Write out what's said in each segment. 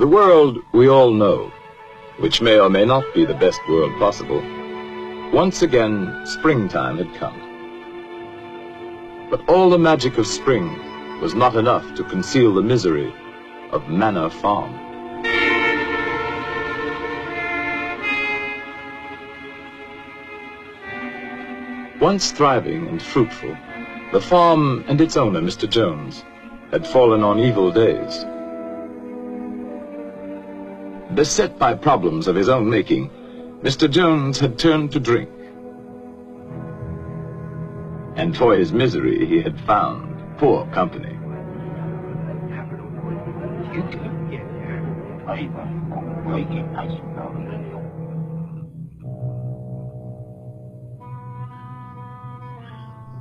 The world we all know, which may or may not be the best world possible, once again springtime had come. But all the magic of spring was not enough to conceal the misery of Manor Farm. Once thriving and fruitful, the farm and its owner, Mr. Jones, had fallen on evil days. Beset by problems of his own making, Mr. Jones had turned to drink. And for his misery, he had found poor company.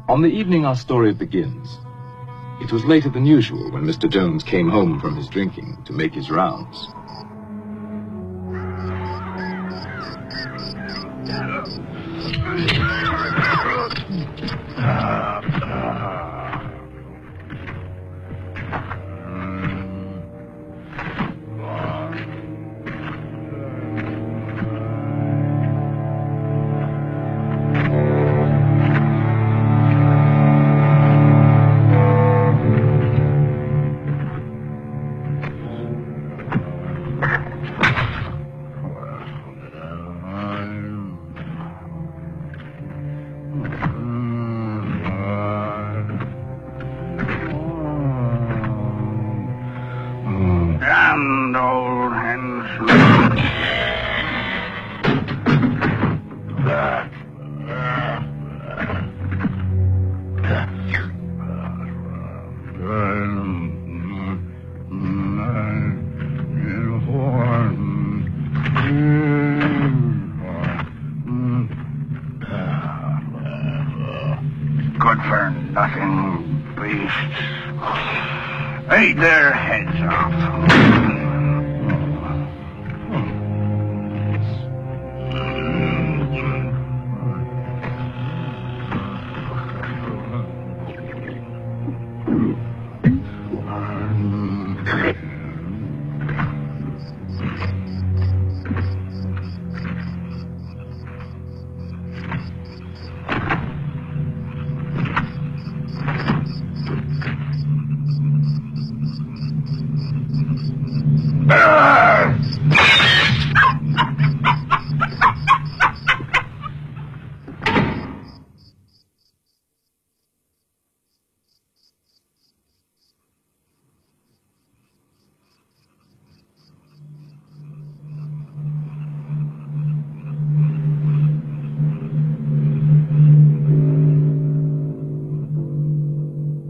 On the evening our story begins, it was later than usual when Mr. Jones came home from his drinking to make his rounds. Good for nothing beasts. Eat their heads off.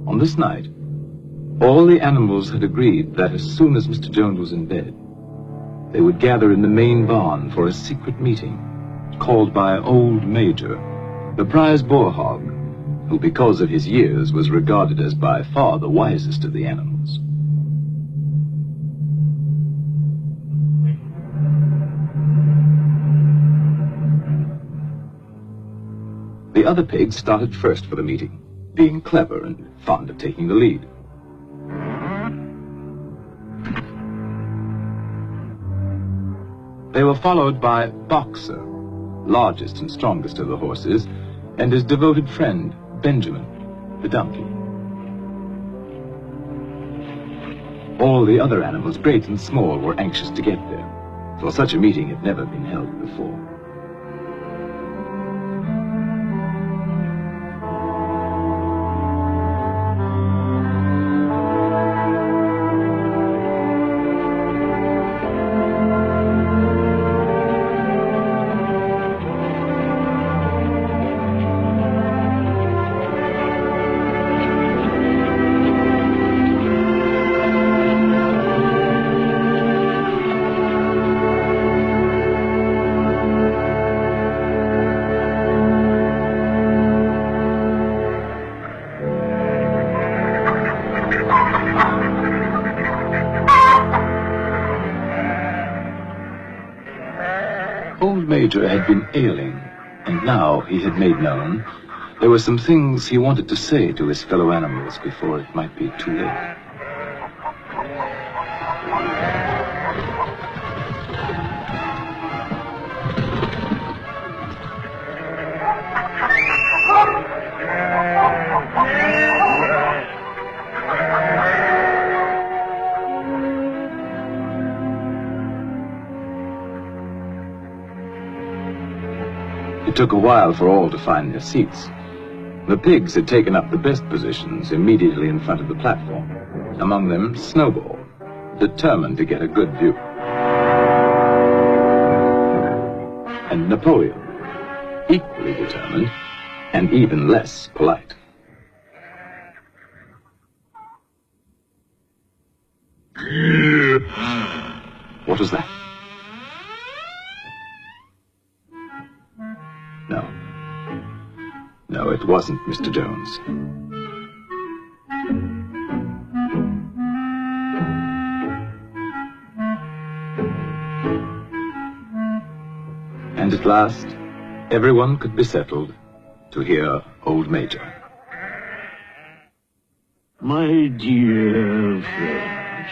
On this night, all the animals had agreed that as soon as Mr. Jones was in bed, they would gather in the main barn for a secret meeting called by Old Major, the prize boar hog, who because of his years was regarded as by far the wisest of the animals. The other pigs started first for the meeting, being clever and fond of taking the lead. They were followed by Boxer, largest and strongest of the horses, and his devoted friend, Benjamin, the donkey. All the other animals, great and small, were anxious to get there, for such a meeting had never been held before. Old Major had been ailing, and now he had made known there were some things he wanted to say to his fellow animals before it might be too late. It took a while for all to find their seats. The pigs had taken up the best positions immediately in front of the platform. Among them, Snowball, determined to get a good view. And Napoleon, equally determined, and even less polite. What was that? No, it wasn't Mr. Jones. And at last, everyone could be settled to hear Old Major. My dear friends,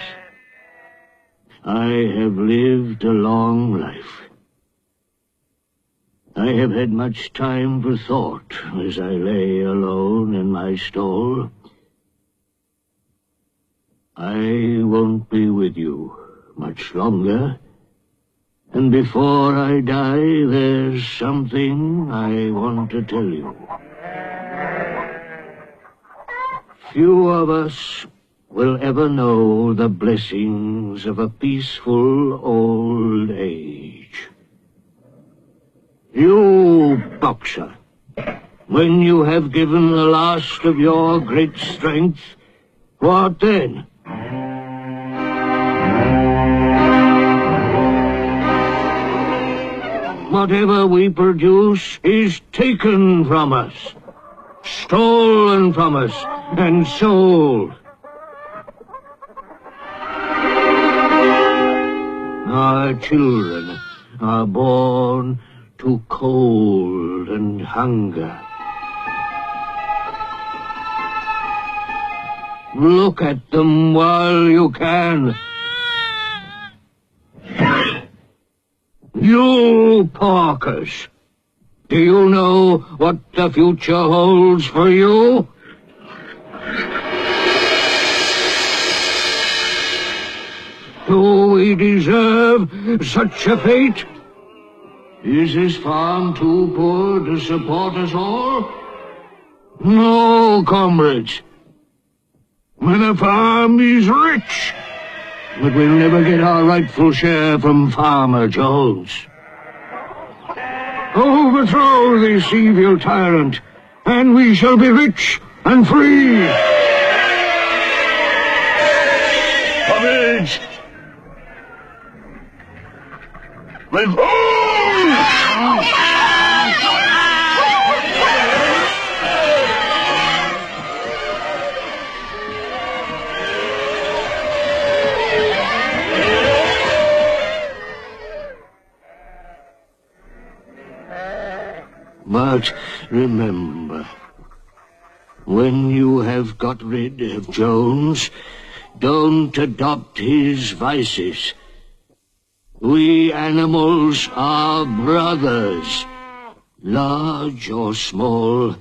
I have lived a long life. I have had much time for thought as I lay alone in my stall. I won't be with you much longer, and before I die, there's something I want to tell you. Few of us will ever know the blessings of a peaceful old age. You, boxer, when you have given the last of your great strength, what then? Whatever we produce is taken from us, stolen from us, and sold. Our children are born to cold and hunger. Look at them while you can. You porkers, do you know what the future holds for you? Do we deserve such a fate? Is this farm too poor to support us all? No, comrades. The farm is rich, but we'll never get our rightful share from Farmer Jones. Overthrow this evil tyrant, and we shall be rich and free. Comrades! But remember, when you have got rid of Jones, don't adopt his vices. We animals are brothers, large or small,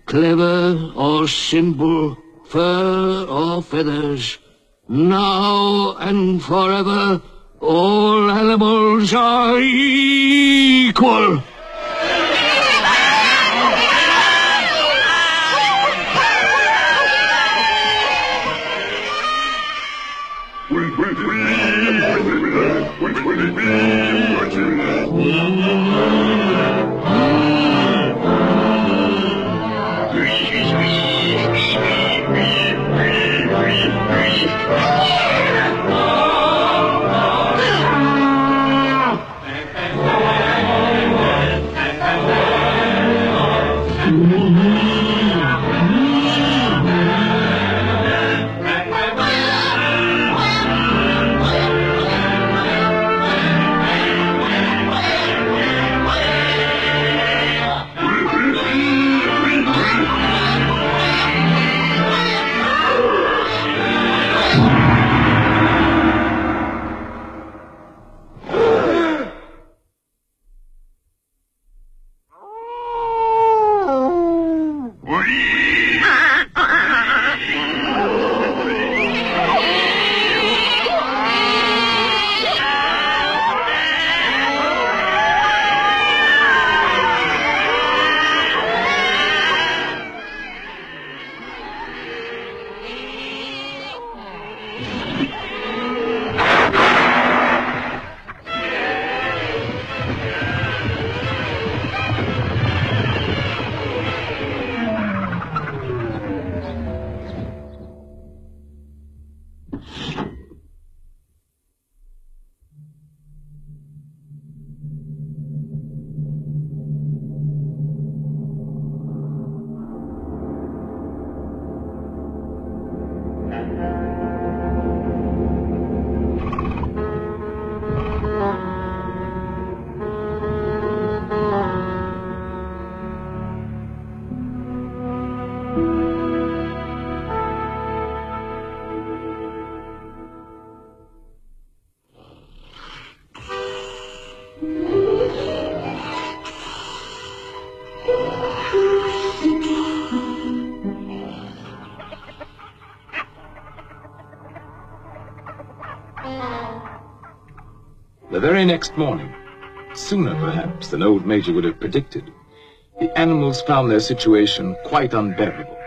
clever or simple, fur or feathers. Now and forever, all animals are equal. The very next morning, sooner perhaps than old Major would have predicted, the animals found their situation quite unbearable.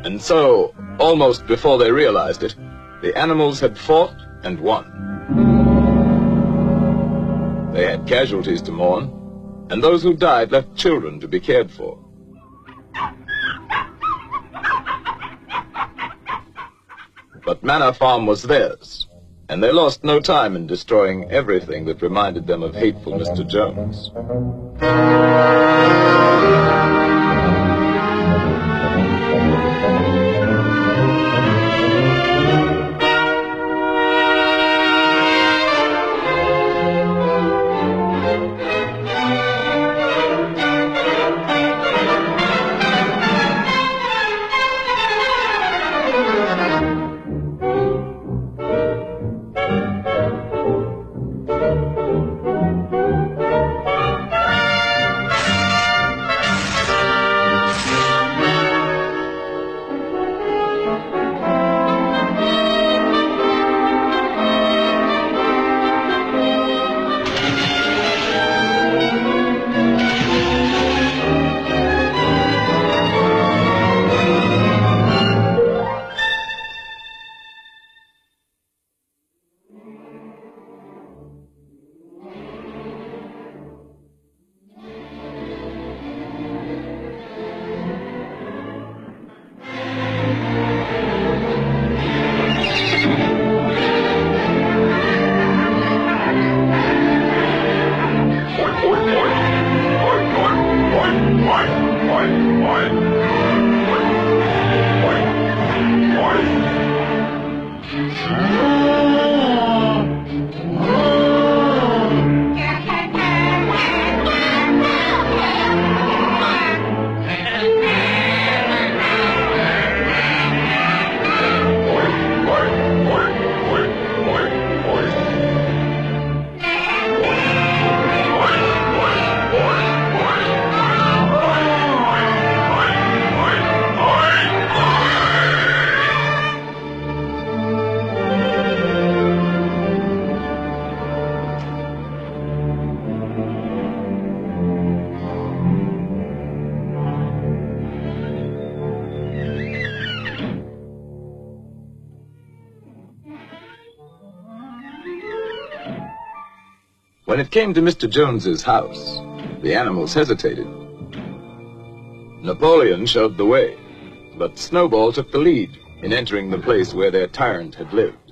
And so, almost before they realized it, the animals had fought and won. They had casualties to mourn, and those who died left children to be cared for. But Manor Farm was theirs, and they lost no time in destroying everything that reminded them of hateful Mr. Jones. When it came to Mr. Jones's house, the animals hesitated. Napoleon showed the way, but Snowball took the lead in entering the place where their tyrant had lived.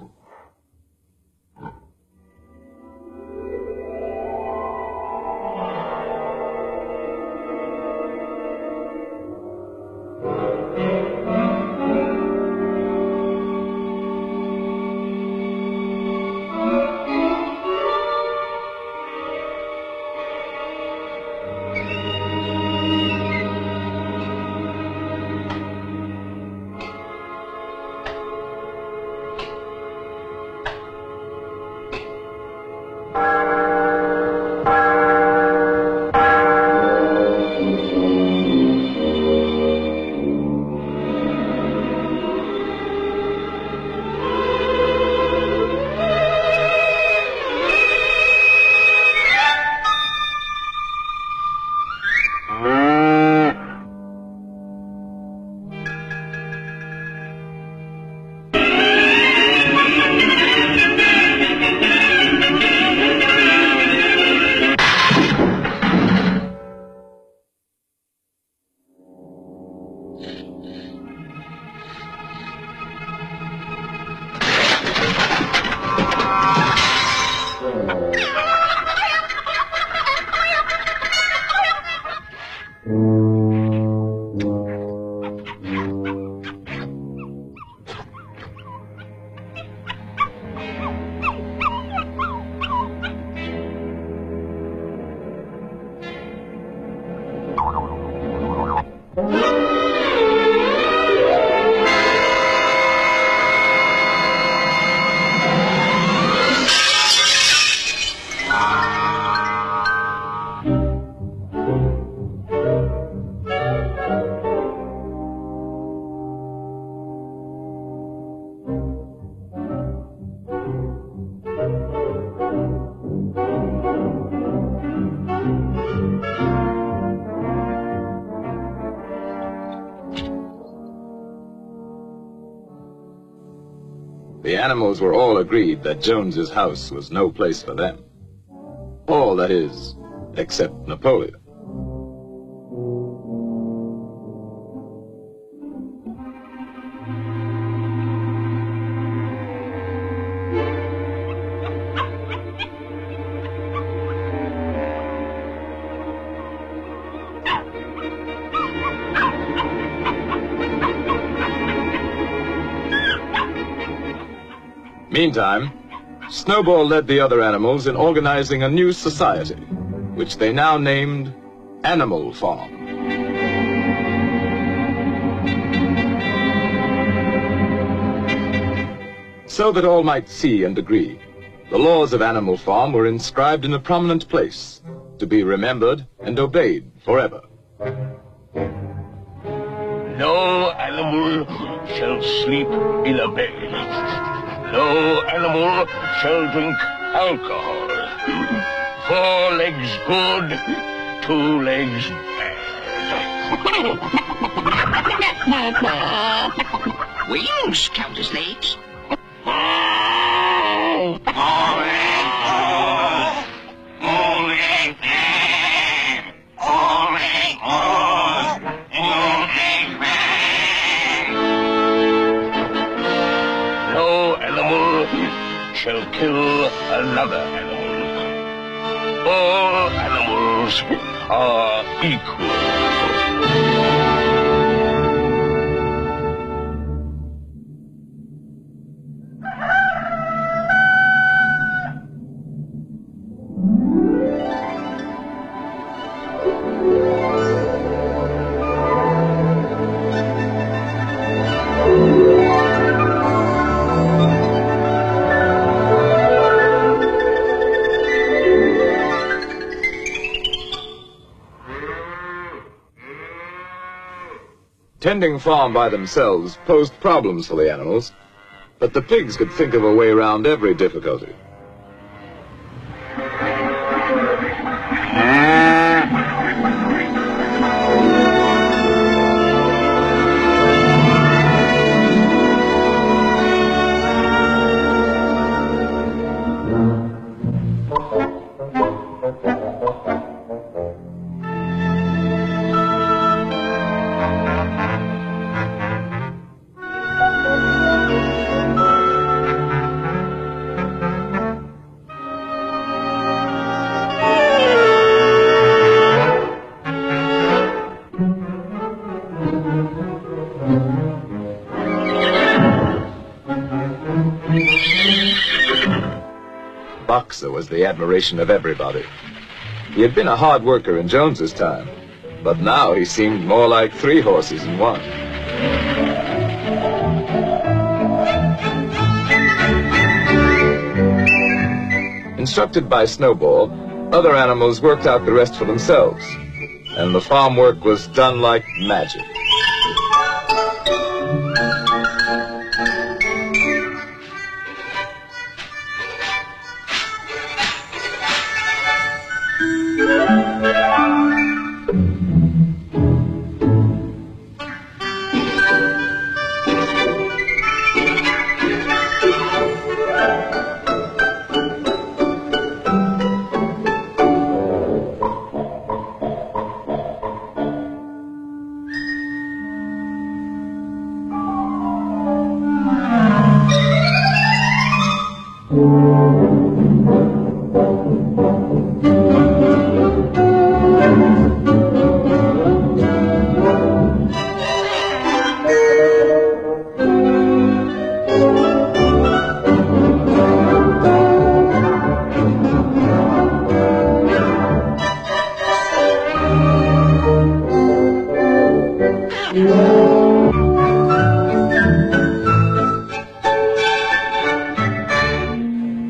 The animals were all agreed that Jones's house was no place for them. All, that is, except Napoleon. Meantime, Snowball led the other animals in organizing a new society, which they now named Animal Farm. So that all might see and agree, the laws of Animal Farm were inscribed in a prominent place, to be remembered and obeyed forever. No animal shall sleep in a bed. No animal shall drink alcohol. 4 legs good, 2 legs bad. Wings count as legs. No animal shall kill another animal. All animals are equal. Tending farm by themselves posed problems for the animals, but the pigs could think of a way around every difficulty. Boxer was the admiration of everybody. He had been a hard worker in Jones's time, but now he seemed more like 3 horses in one. Instructed by Snowball, other animals worked out the rest for themselves, and the farm work was done like magic.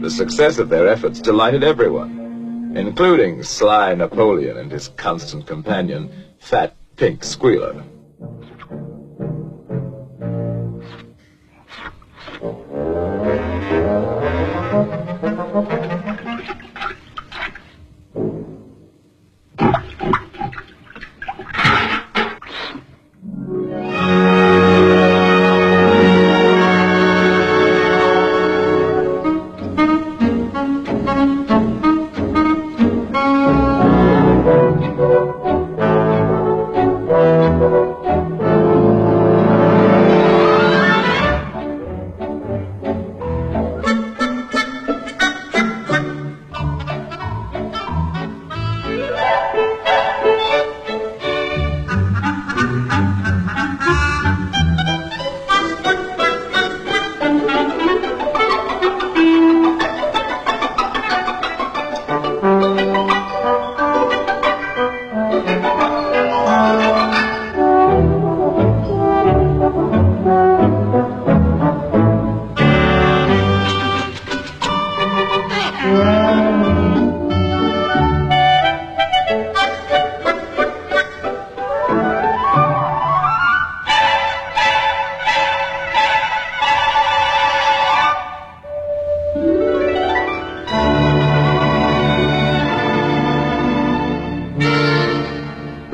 The success of their efforts delighted everyone, including sly Napoleon and his constant companion, Fat Pink Squealer.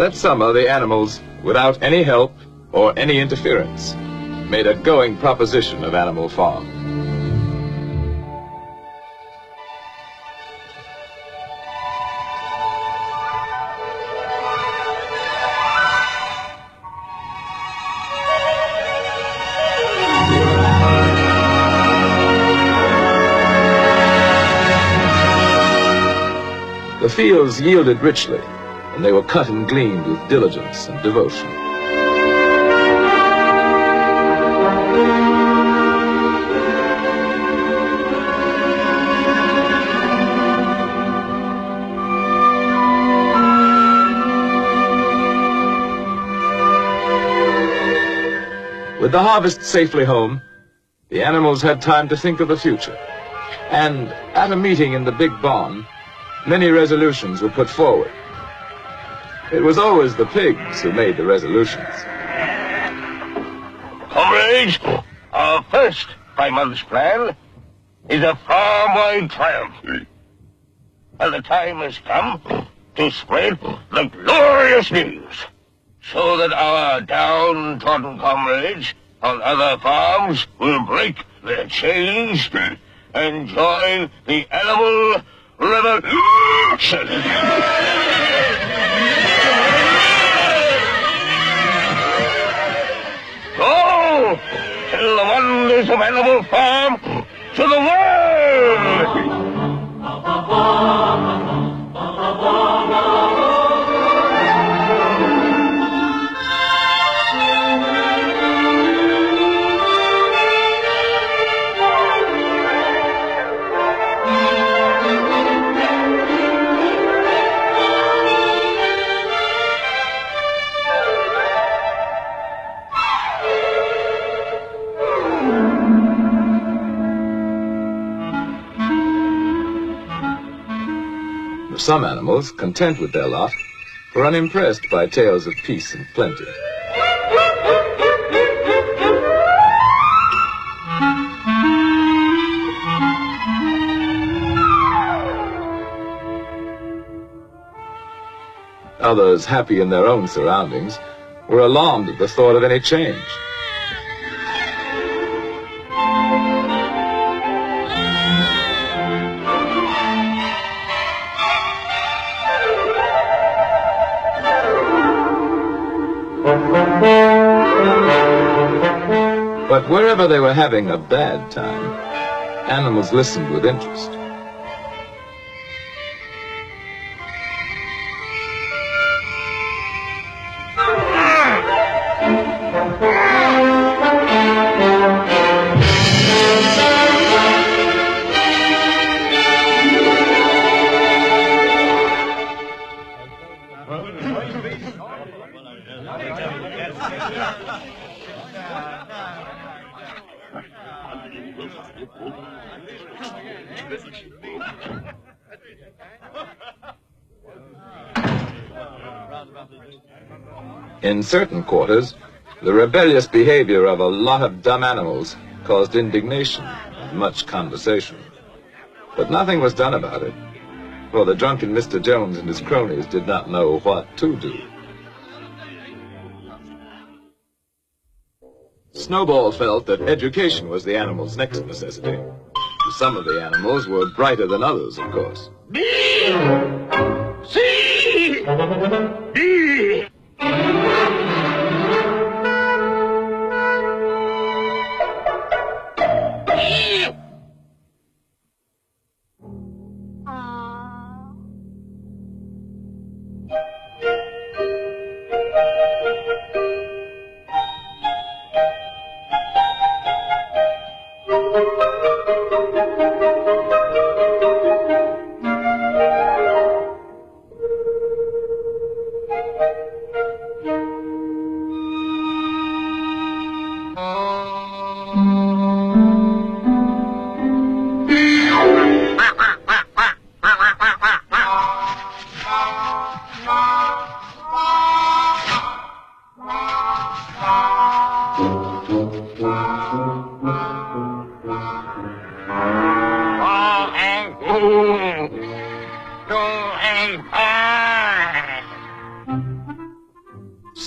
That summer, the animals, without any help or any interference, made a going proposition of Animal Farm. The fields yielded richly, and they were cut and gleaned with diligence and devotion. With the harvest safely home, the animals had time to think of the future. And at a meeting in the big barn, many resolutions were put forward. It was always the pigs who made the resolutions. Comrades, our first 5-month plan is a farm-wide triumph. And the time has come to spread the glorious news, so that our downtrodden comrades on other farms will break their chains and join the animal revolution. Go! Tell the wonders of Animal Farm to the world! Some animals, content with their lot, were unimpressed by tales of peace and plenty. Others, happy in their own surroundings, were alarmed at the thought of any change. But wherever they were having a bad time, animals listened with interest. In certain quarters, the rebellious behavior of a lot of dumb animals caused indignation and much conversation. But nothing was done about it, for the drunken Mr. Jones and his cronies did not know what to do. Snowball felt that education was the animals' next necessity. Some of the animals were brighter than others, of course. B! C! D!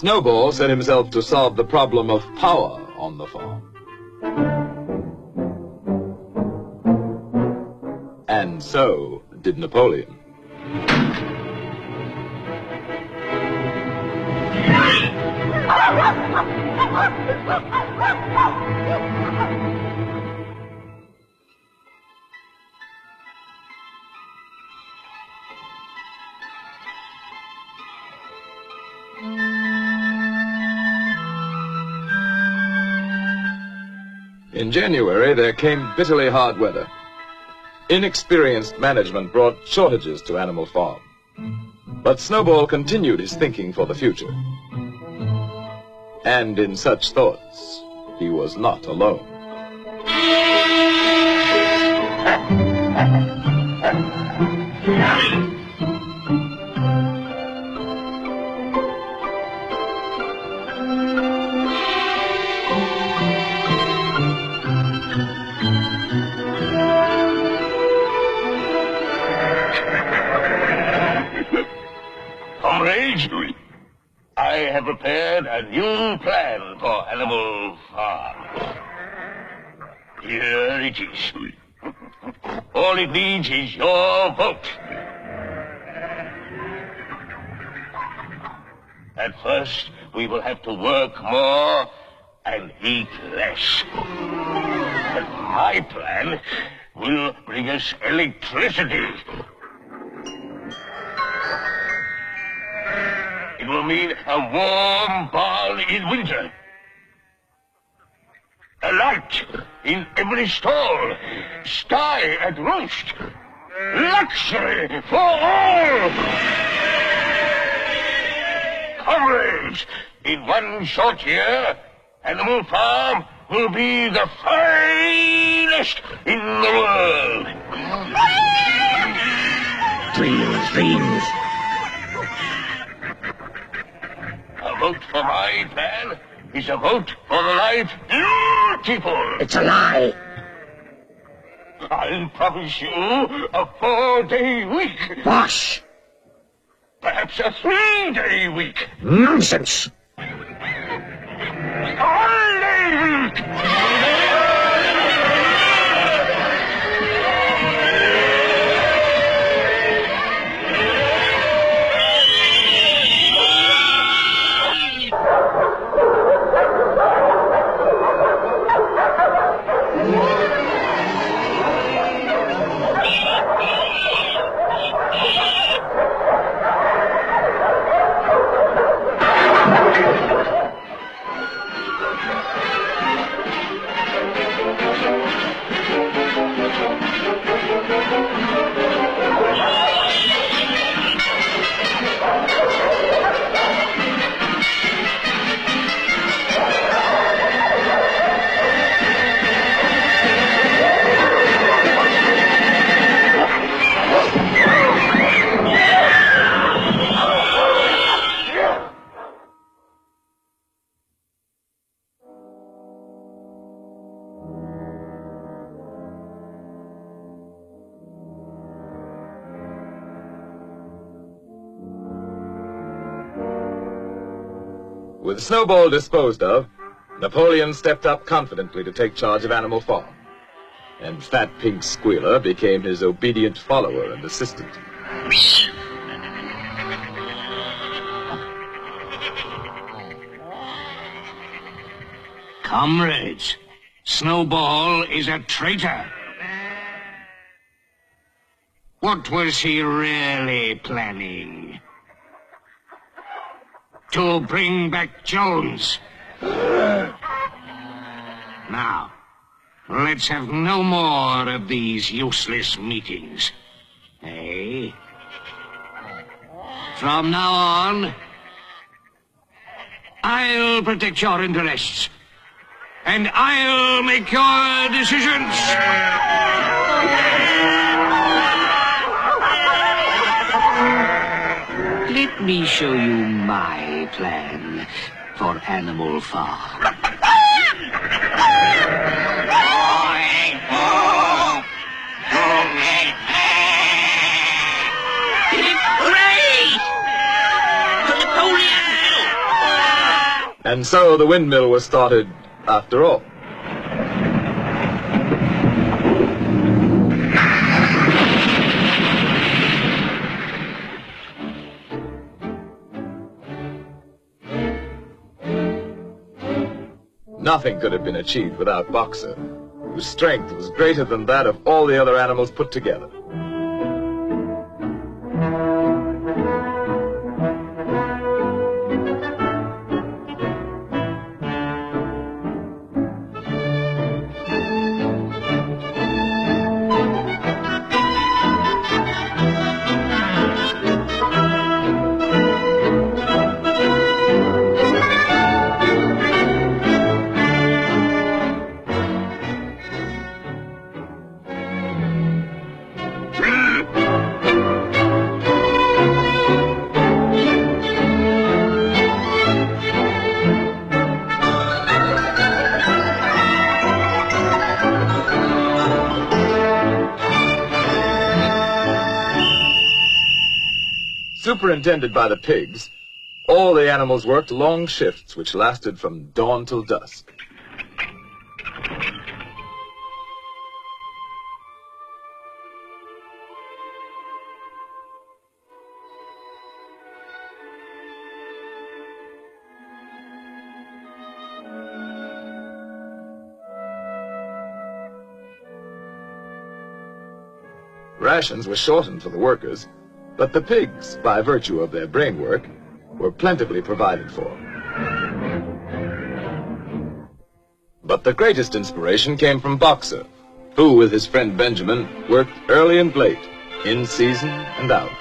Snowball set himself to solve the problem of power on the farm. And so did Napoleon. In January, there came bitterly hard weather. Inexperienced management brought shortages to Animal Farm. But Snowball continued his thinking for the future. And in such thoughts, he was not alone. Comrades, I have prepared a new plan for Animal Farm. Here it is. All it needs is your vote. At first, we will have to work more and eat less. But my plan will bring us electricity. It will mean a warm barn in winter. A light in every stall. Sky at roost. Luxury for all. Comrades, in one short year, Animal Farm will be the finest in the world. Dreams. A vote for my plan is a vote for the life beautiful. It's a lie. I'll promise you a 4-day week. Bosh. Perhaps a 3-day week. Nonsense. All-day week. With Snowball disposed of, Napoleon stepped up confidently to take charge of Animal Farm, and Fat Pink Squealer became his obedient follower and assistant. Comrades, Snowball is a traitor. What was he really planning? To bring back Jones. Now, let's have no more of these useless meetings. Eh? From now on, I'll protect your interests. And I'll make your decisions. Let me show you my plan for Animal Farm. Hooray! To Napoleon! And so the windmill was started after all. Nothing could have been achieved without Boxer, whose strength was greater than that of all the other animals put together. Superintended by the pigs, all the animals worked long shifts which lasted from dawn till dusk. Rations were shortened for the workers, but the pigs, by virtue of their brain work, were plentifully provided for. But the greatest inspiration came from Boxer, who, with his friend Benjamin, worked early and late, in season and out.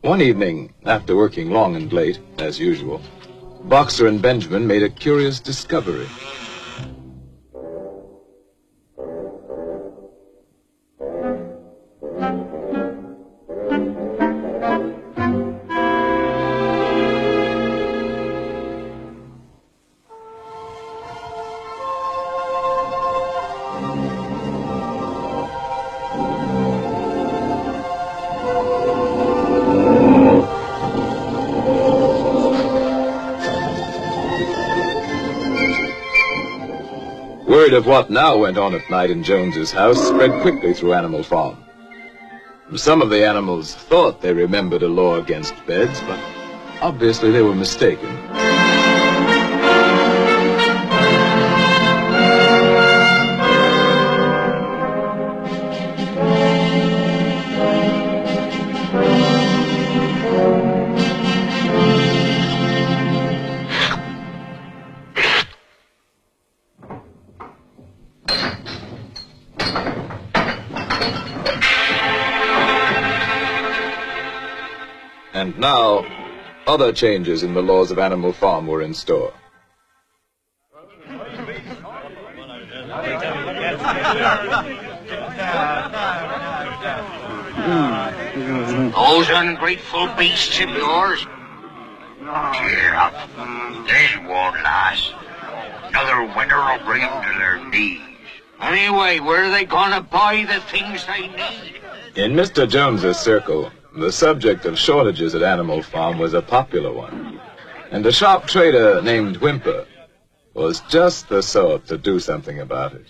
One evening, after working long and late, as usual, Boxer and Benjamin made a curious discovery. Word of what now went on at night in Jones's house spread quickly through Animal Farm. Some of the animals thought they remembered a law against beds, but obviously they were mistaken. And now, other changes in the laws of Animal Farm were in store. Those ungrateful beasts of yours. Cheer up. This won't last. Another winter will bring them to their knees. Anyway, where are they gonna buy the things they need? In Mr. Jones's circle, the subject of shortages at Animal Farm was a popular one. And a sharp trader named Whymper was just the sort to do something about it.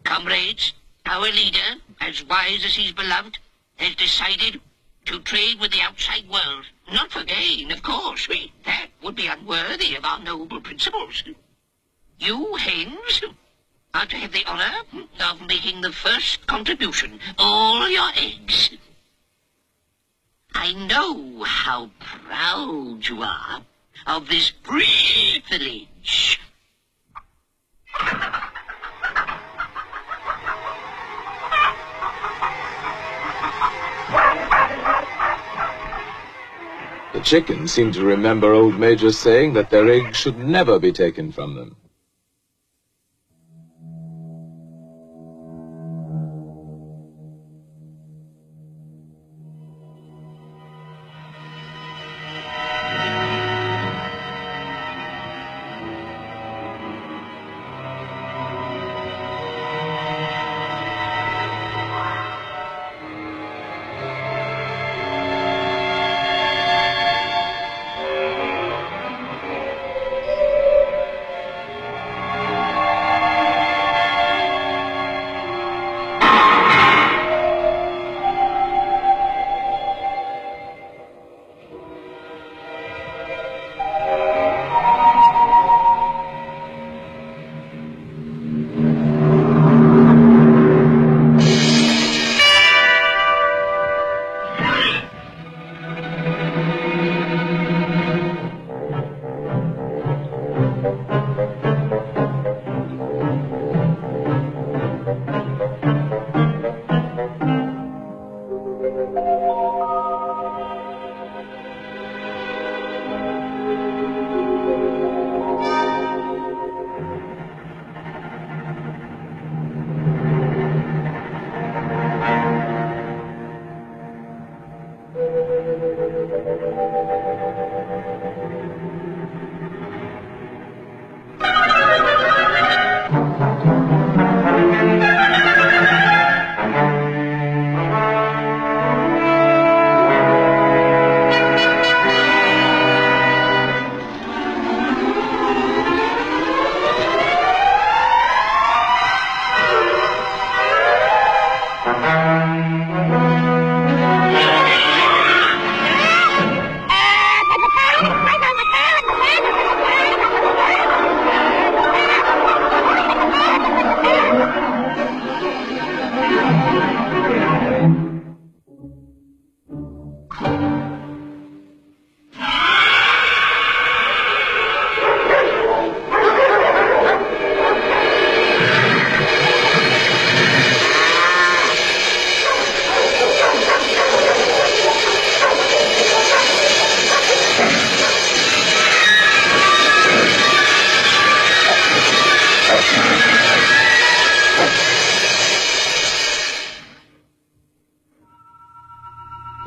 Comrades, our leader, as wise as he's beloved, has decided to trade with the outside world. Not for gain, of course. That would be unworthy of our noble principles. You, hens, are to have the honor of making the first contribution. All your eggs. I know how proud you are of this privilege. The chickens seemed to remember old Major saying that their eggs should never be taken from them.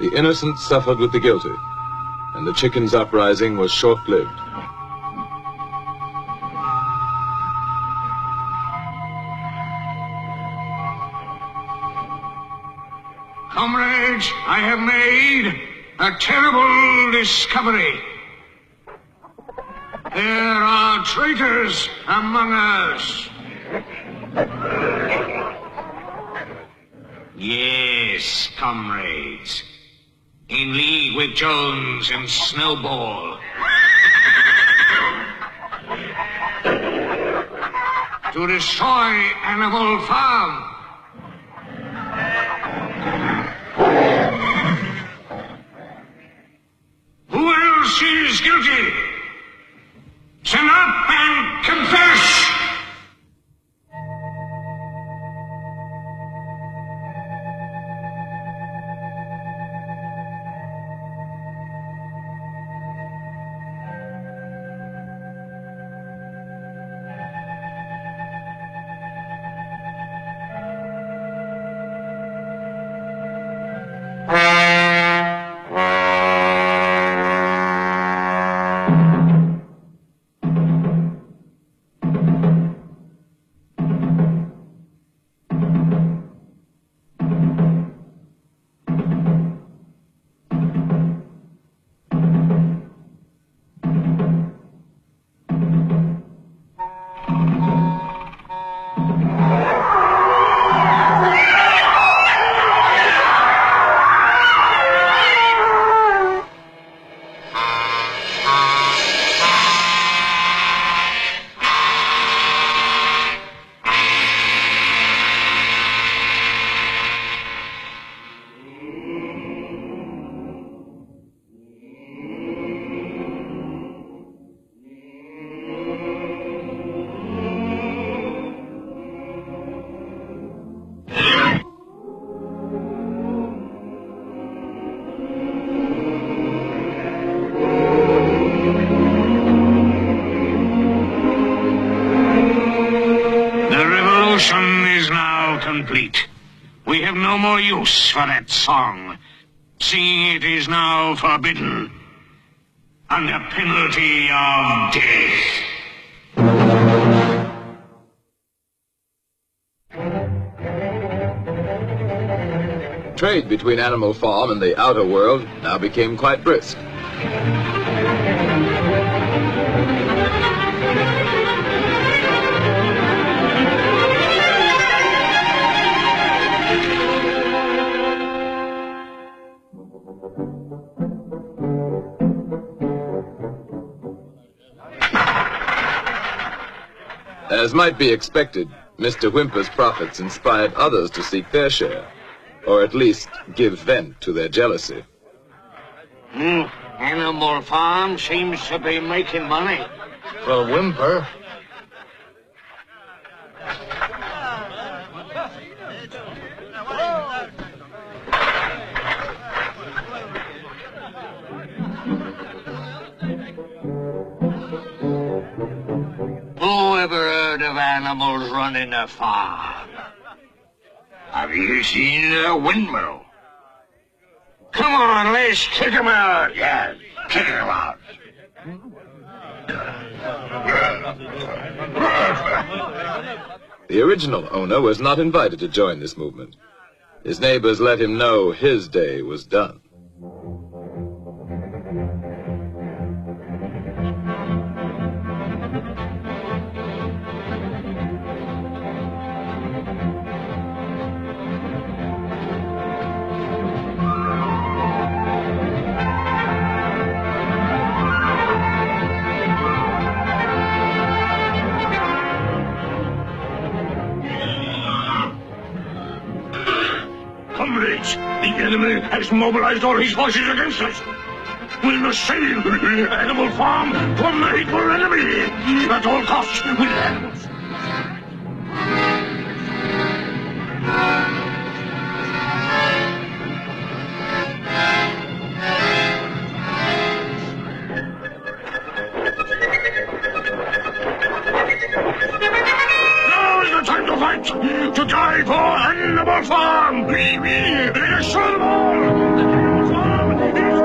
The innocent suffered with the guilty, and the chickens' uprising was short-lived. Comrades, I have made a terrible discovery. There are traitors among us. Yes, comrades. In league with Jones and Snowball. To destroy Animal Farm. Who else is guilty? Stand up and confess! Complete. We have no more use for that song. Singing it is now forbidden, under penalty of death. Trade between Animal Farm and the outer world now became quite brisk. As might be expected, Mr. Whymper's profits inspired others to seek their share, or at least give vent to their jealousy. Animal Farm seems to be making money. For Whymper. Who ever heard of animals running a farm? Have you seen a windmill? Come on, let's kick him out. Yeah, kick him out. The original owner was not invited to join this movement. His neighbors let him know his day was done. Comrades, the enemy has mobilized all his forces against us. We must save Animal Farm from the hateful enemy at all costs. Now is the time to fight, to die for Animal Farm. Let us show them all. Animal Farm is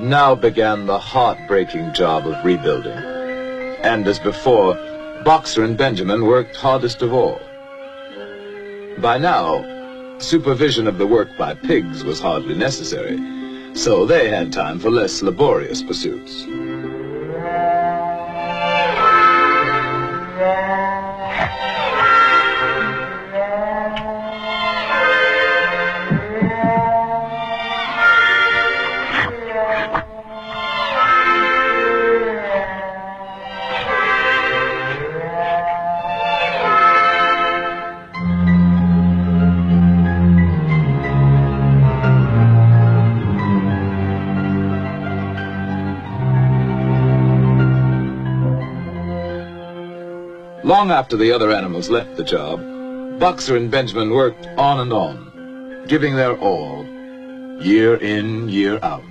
Now began the heartbreaking job of rebuilding. And as before, Boxer and Benjamin worked hardest of all. By now, supervision of the work by pigs was hardly necessary, so they had time for less laborious pursuits. Long after the other animals left the job, Boxer and Benjamin worked on and on, giving their all, year in, year out.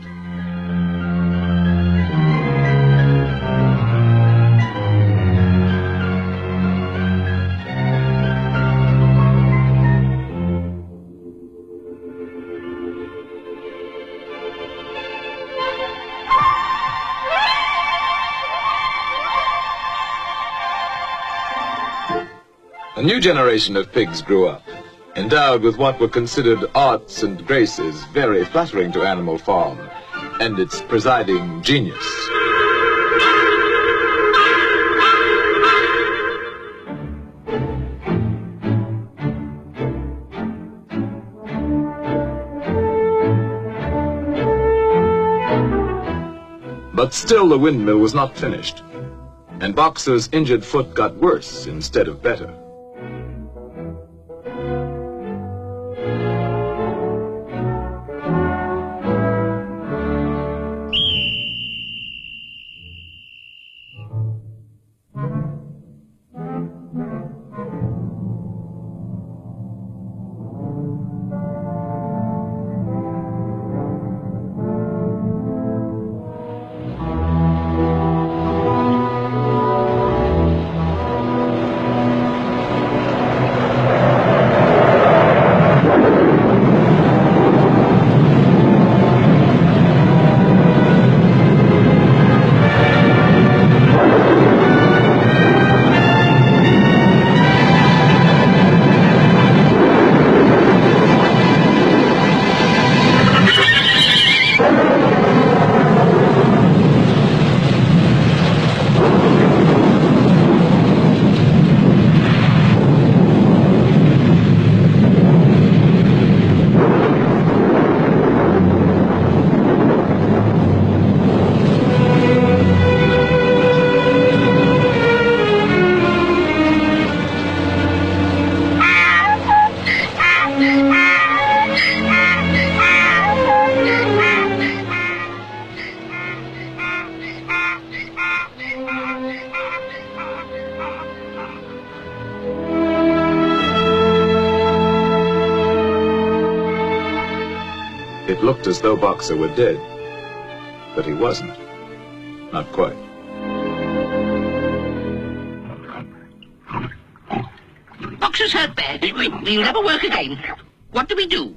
A new generation of pigs grew up, endowed with what were considered arts and graces very flattering to Animal Farm and its presiding genius. But still the windmill was not finished, and Boxer's injured foot got worse instead of better. It looked as though Boxer were dead, but he wasn't. Not quite. Boxer's hurt bad. He'll never work again. What do we do?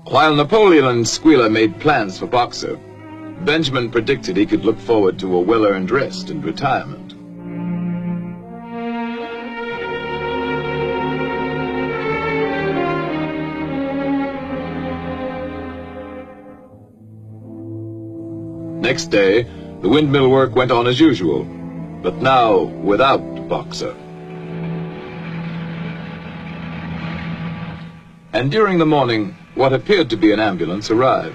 While Napoleon and Squealer made plans for Boxer, Benjamin predicted he could look forward to a well-earned rest and retirement. Next day, the windmill work went on as usual, but now without Boxer. And during the morning, what appeared to be an ambulance arrived.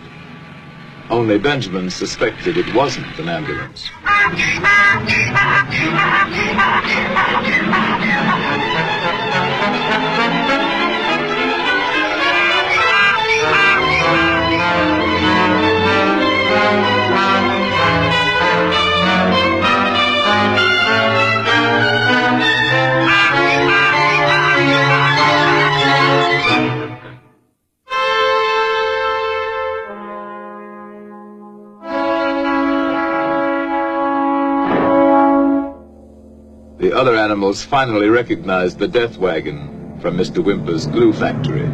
Only Benjamin suspected it wasn't an ambulance. The other animals finally recognized the death wagon from Mr. Whymper's glue factory.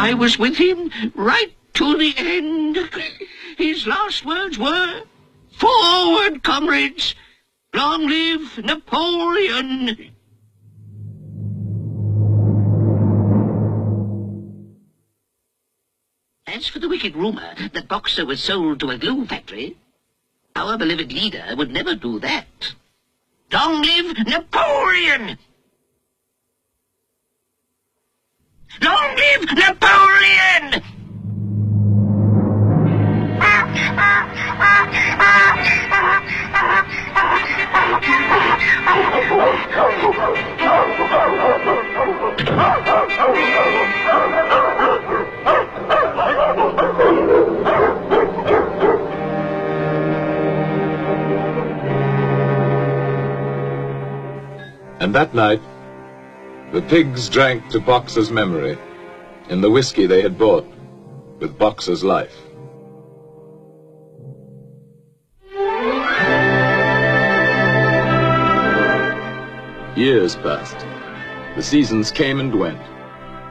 I was with him right to the end. His last words were, "Forward, comrades! Long live Napoleon!" As for the wicked rumor that Boxer was sold to a glue factory, our beloved leader would never do that. Long live Napoleon! Long live Napoleon! And that night, the pigs drank to Boxer's memory in the whiskey they had bought with Boxer's life. Years passed. The seasons came and went.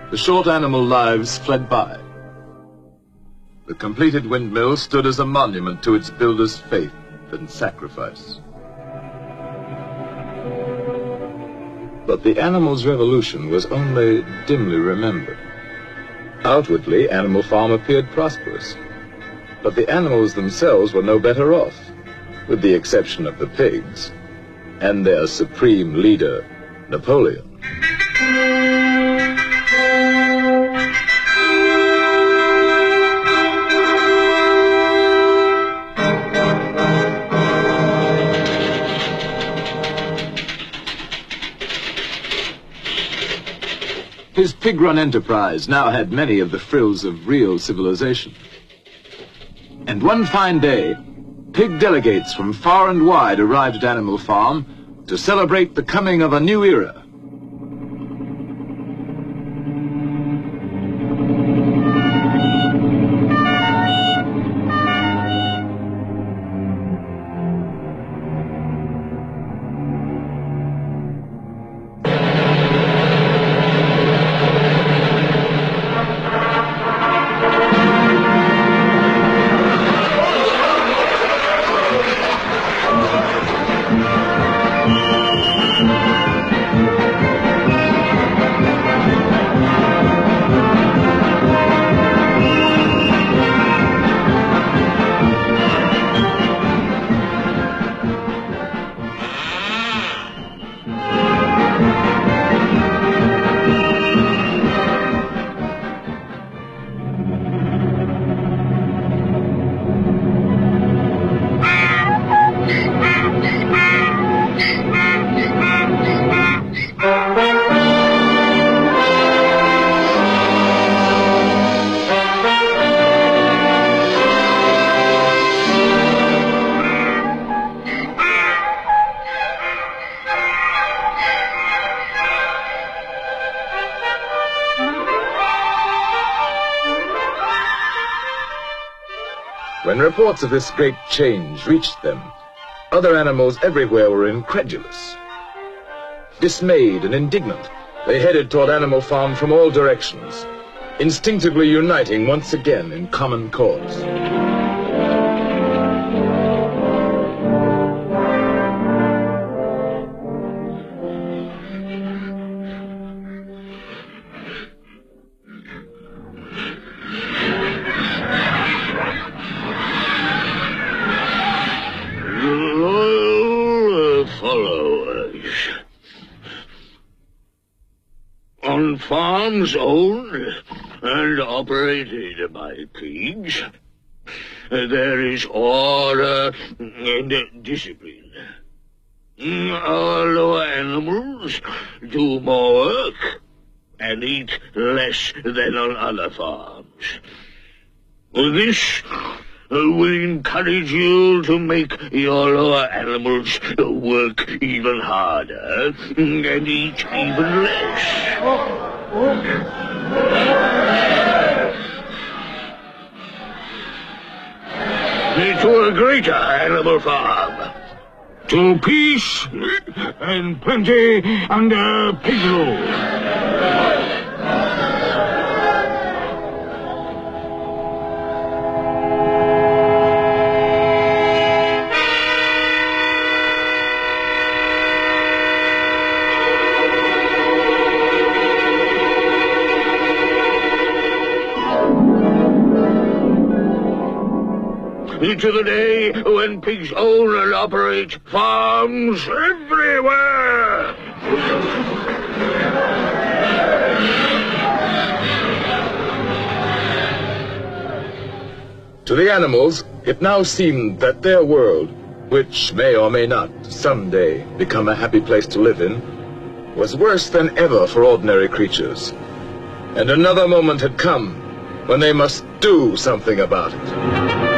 The short animal lives fled by. The completed windmill stood as a monument to its builder's faith and sacrifice. But the animal's revolution was only dimly remembered. Outwardly, Animal Farm appeared prosperous, but the animals themselves were no better off, with the exception of the pigs and their supreme leader, Napoleon. His pig-run enterprise now had many of the frills of real civilization. And one fine day, pig delegates from far and wide arrived at Animal Farm to celebrate the coming of a new era. When reports of this great change reached them, other animals everywhere were incredulous. Dismayed and indignant, they headed toward Animal Farm from all directions, instinctively uniting once again in common cause. On farms owned and operated by pigs, there is order and discipline. Our lower animals do more work and eat less than on other farms. This will encourage you to make your lower animals work even harder and eat even less. To a greater Animal Farm. To peace and plenty under pig rule. to the day when pigs own and operate farms everywhere. To the animals, it now seemed that their world, which may or may not someday become a happy place to live in, was worse than ever for ordinary creatures. And another moment had come when they must do something about it.